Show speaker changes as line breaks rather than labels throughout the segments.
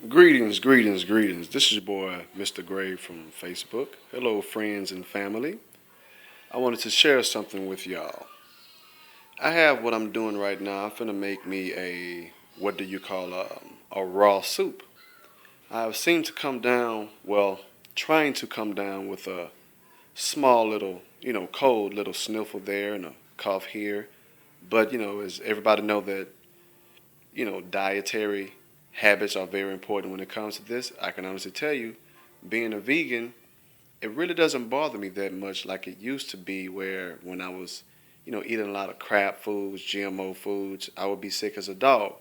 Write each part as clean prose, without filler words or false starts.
Greetings, greetings, greetings. This is your boy, Mr. Gray from Facebook. Hello, friends and family. I wanted to share something with y'all. I have what I'm doing right now. I'm finna make me what do you call a raw soup. I've seemed to come down, well, trying to come down with a small little, cold little sniffle there and a cough here. But, as everybody know that, dietary habits are very important when it comes to this. I can honestly tell you, being a vegan, it really doesn't bother me that much like it used to be where when I was, eating a lot of crap foods, GMO foods, I would be sick as a dog.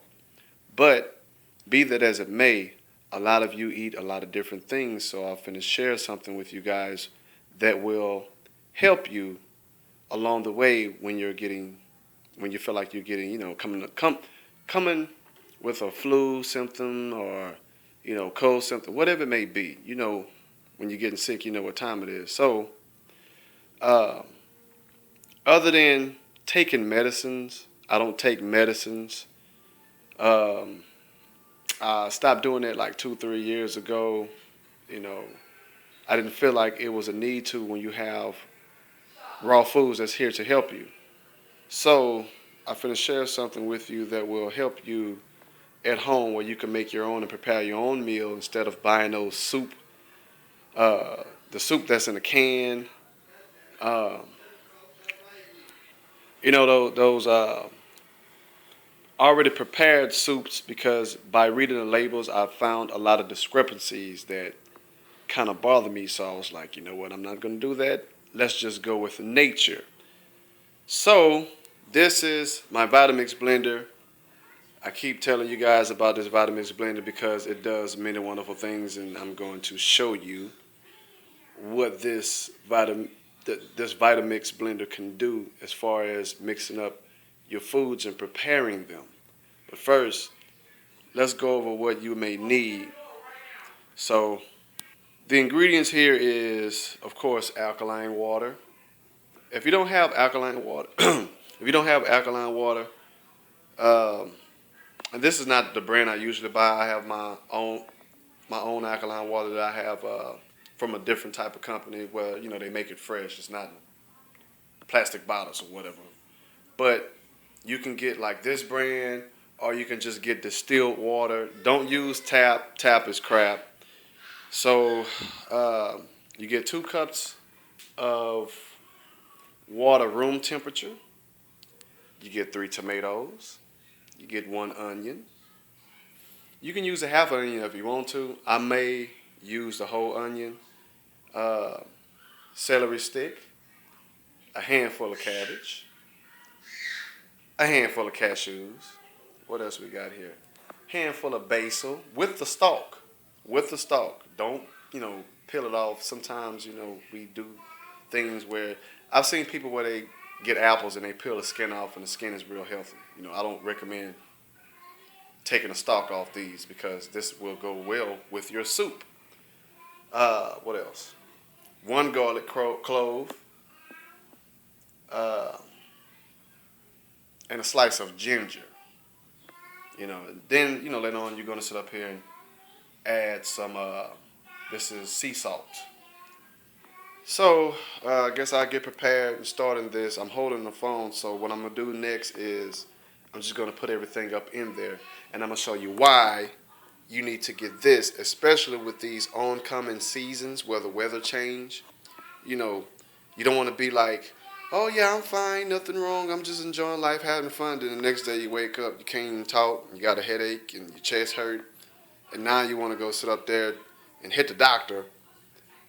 But be that as it may, a lot of you eat a lot of different things, so I'm finna share something with you guys that will help you along the way when you feel like you're getting, coming with a flu symptom or, cold symptom, whatever it may be. When you're getting sick, you know what time it is. So, uh, other than taking medicines, I don't take medicines. Um, I stopped doing that like 2, 3 years ago. You know, I didn't feel like it was a need to when you have raw foods that's here to help you. So, I'm finna share something with you that will help you at home where you can make your own and prepare your own meal instead of buying those soup, uh, the soup that's in a can. Um, those already prepared soups because by reading the labels, I found a lot of discrepancies that kind of bother me. So I was like, you know what, I'm not going to do that. Let's just go with nature. So this is my Vitamix blender. I keep telling you guys about this Vitamix blender because it does many wonderful things, and I'm going to show you what this Vitamix blender can do as far as mixing up your foods and preparing them. But first, let's go over what you may need. So the ingredients here is, of course, alkaline water. If you don't have alkaline water, if you don't have alkaline water, um, and this is not the brand I usually buy. I have my own alkaline water that I have from a different type of company where they make it fresh. It's not plastic bottles or whatever. But you can get like this brand, or you can just get distilled water. Don't use tap. Tap is crap. So uh, you get 2 cups of water room temperature. You get 3 tomatoes. You get 1 onion. You can use a half onion if you want to. I may use the whole onion. Uh, Celery stick. A handful of cabbage. A handful of cashews. What else we got here? Handful of basil with the stalk. With the stalk. Don't, peel it off. Sometimes, we do things where I've seen people where they get apples and they peel the skin off and the skin is real healthy. I don't recommend taking the stalk off these because this will go well with your soup. What else? 1 garlic clove, uh, and a slice of ginger. Then later on you're gonna sit up here and add some. This is sea salt. So I guess I get prepared and starting this. I'm holding the phone, so what I'm gonna do next is I'm just gonna put everything up in there, and I'm gonna show you why you need to get this, especially with these oncoming seasons where the weather change. You know, you don't want to be like, oh yeah, I'm fine, nothing wrong, I'm just enjoying life, having fun. Then the next day you wake up, you can't even talk, you got a headache, and your chest hurt, and now you want to go sit up there and hit the doctor,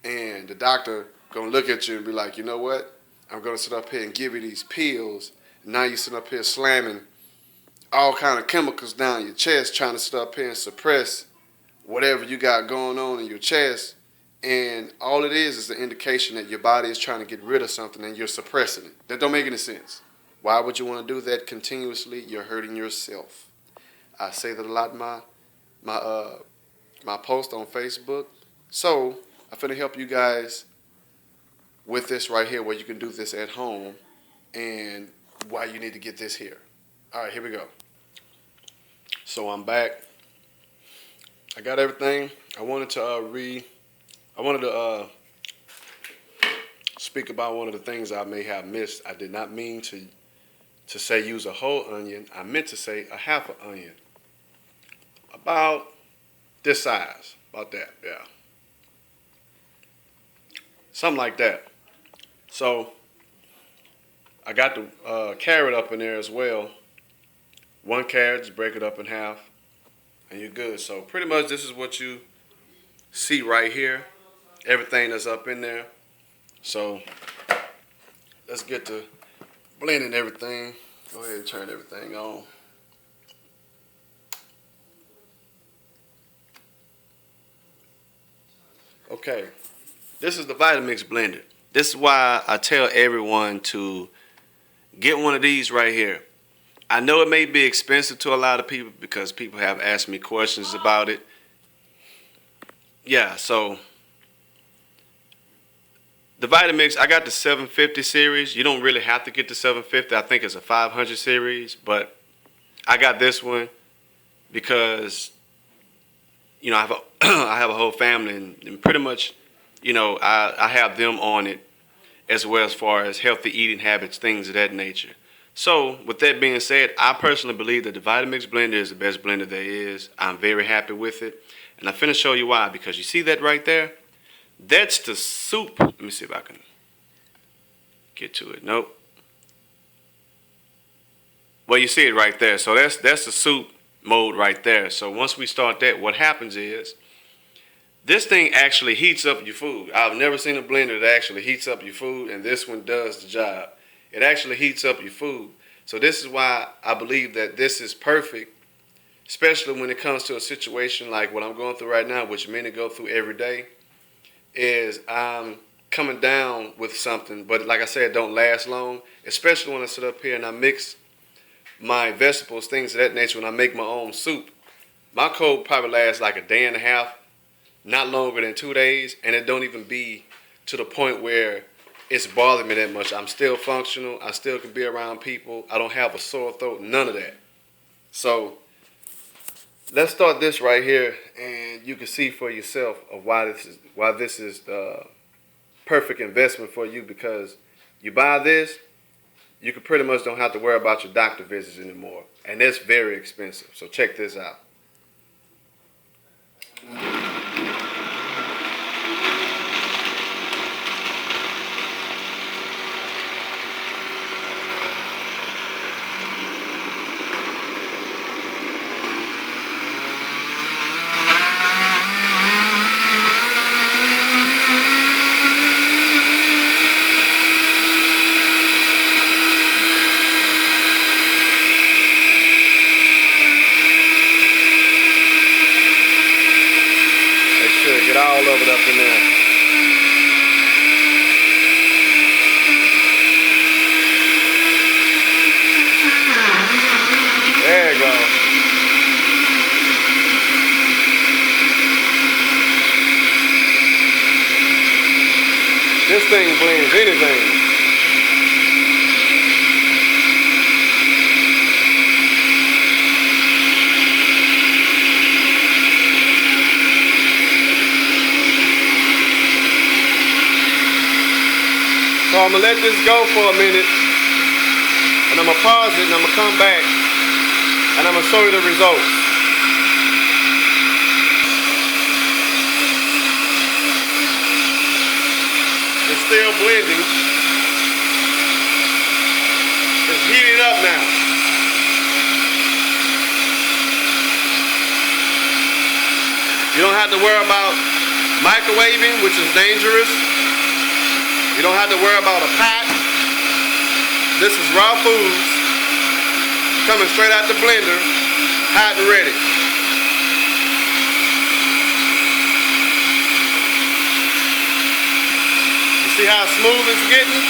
and the doctor gonna look at you and be like, you know what? I'm gonna sit up here and give you these pills. And now you sit up here slamming all kind of chemicals down your chest, trying to sit up here and suppress whatever you got going on in your chest. And all it is an indication that your body is trying to get rid of something and you're suppressing it. That don't make any sense. Why would you want to do that continuously? You're hurting yourself. I say that a lot in my my post on Facebook. So I'm finna help you guys with this right here, where you can do this at home, and why you need to get this here. All right, here we go. So I'm back. I got everything. I wanted to speak about one of the things I may have missed. I did not mean to say use a whole onion. I meant to say a half an onion. About this size. About that, yeah. Something like that. So I got the carrot up in there as well. One carrot, just break it up in half, and you're good. So pretty much this is what you see right here. Everything that's up in there. So let's get to blending everything. Go ahead and turn everything on. Okay, this is the Vitamix blender. This is why I tell everyone to get one of these right here. I know it may be expensive to a lot of people because people have asked me questions about it. Yeah, so the Vitamix, I got the 750 series. You don't really have to get the 750. I think it's a 500 series, but I got this one because, you know, I have a whole family, and pretty much, you know, I have them on it as well as far as healthy eating habits, things of that nature. So with that being said, I personally believe that the Vitamix blender is the best blender there is. I'm very happy with it. And I'm finna show you why, because you see that right there? That's the soup. Let me see if I can get to it. Nope. Well, you see it right there. So that's the soup mode right there. So once we start that, what happens is this thing actually heats up your food. I've never seen a blender that actually heats up your food, and this one does the job. It actually heats up your food. So this is why I believe that this is perfect, especially when it comes to a situation like what I'm going through right now, which many go through every day, is I'm coming down with something, but like I said, don't last long, especially when I sit up here and I mix my vegetables, things of that nature, when I make my own soup. My cold probably lasts like a day and a half, not longer than 2 days, and it don't even be to the point where it's bothering me that much. I'm still functional. I still can be around people. I don't have a sore throat, none of that. So let's start this right here, and you can see for yourself of why this is the perfect investment for you, because you buy this, you can pretty much don't have to worry about your doctor visits anymore, and it's very expensive. So check this out. Get all of it up in there. There you go. This thing blends anything. So I'm going to let this go for a minute, and I'm going to pause it, and I'm going to come back, and I'm going to show you the results. It's still blending. It's heating up now. You don't have to worry about microwaving, which is dangerous. You don't have to worry about a pot. This is raw foods coming straight out the blender, hot and ready. You see how smooth it's getting?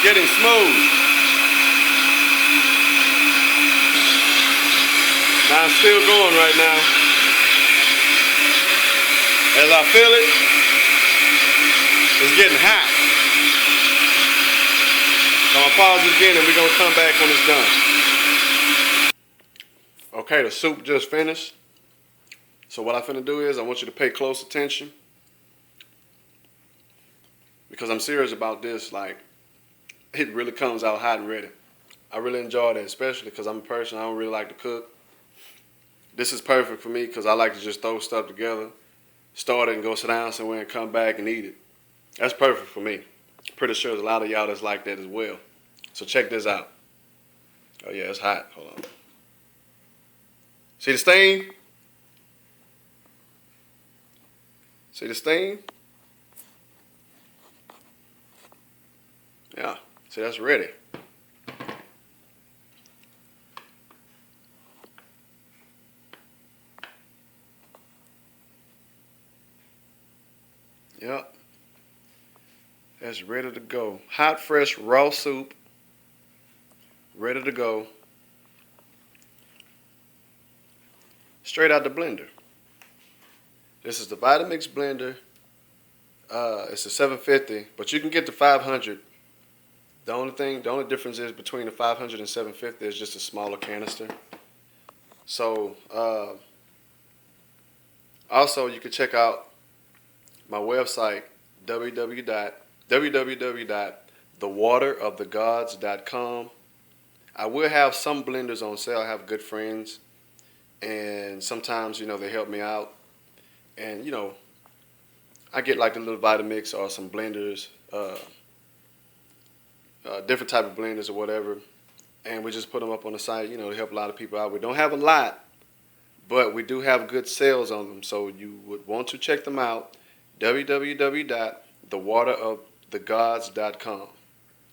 Getting smooth. Now it's still going right now. As I feel it, it's getting hot. So I'll pause it again, and we're going to come back when it's done. Okay, the soup just finished. So what I'm finna do is I want you to pay close attention because I'm serious about this. Like, it really comes out hot and ready. I really enjoy that, especially because I'm a person, I don't really like to cook. This is perfect for me because I like to just throw stuff together, start it and go sit down somewhere and come back and eat it. That's perfect for me. Pretty sure there's a lot of y'all that's like that as well. So check this out. Oh yeah, it's hot. Hold on. See the stain? See the stain? Yeah. See, that's ready. Yep. That's ready to go. Hot, fresh, raw soup. Ready to go. Straight out the blender. This is the Vitamix blender. It's a 750, but you can get the 500. The only difference is between the 500 and 750 is just a smaller canister. So, also you can check out my website, www.thewaterofthegods.com. I will have some blenders on sale. I have good friends, and sometimes, they help me out. And, I get like a little Vitamix or some blenders, different type of blenders or whatever, and we just put them up on the site, to help a lot of people out. We don't have a lot, but we do have good sales on them, so you would want to check them out, www.thewaterofthegods.com.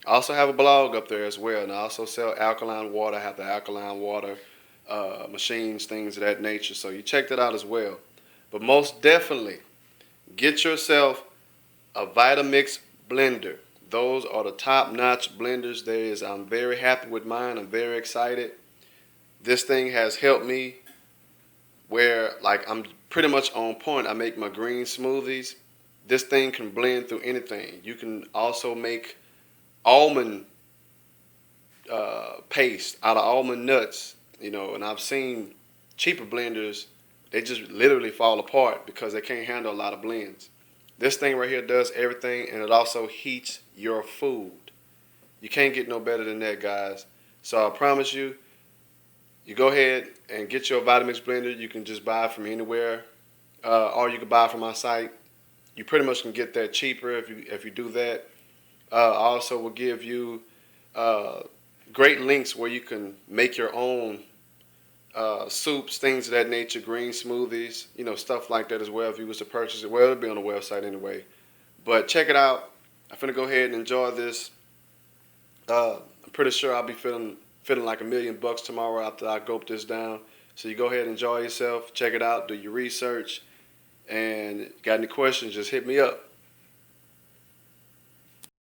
I also have a blog up there as well, and I also sell alkaline water. I have the alkaline water machines, things of that nature, so you check that out as well. But most definitely, get yourself a Vitamix blender. Those are the top-notch blenders. I'm very happy with mine. I'm very excited. This thing has helped me where, like, I'm pretty much on point. I make my green smoothies. This thing can blend through anything. You can also make almond paste out of almond nuts, and I've seen cheaper blenders, they just literally fall apart because they can't handle a lot of blends. This thing right here does everything, and it also heats your food. You can't get no better than that, guys. So I promise you, you go ahead and get your Vitamix blender. You can just buy it from anywhere, or you can buy it from my site. You pretty much can get that cheaper if you do that. I also will give you great links where you can make your own soups, things of that nature, green smoothies, stuff like that as well. If you was to purchase it, well, it'll be on the website anyway. But check it out. I'm finna go ahead and enjoy this. I'm pretty sure I'll be feeling like $1,000,000 tomorrow after I gulp this down. So you go ahead and enjoy yourself. Check it out. Do your research. And got any questions, just hit me up.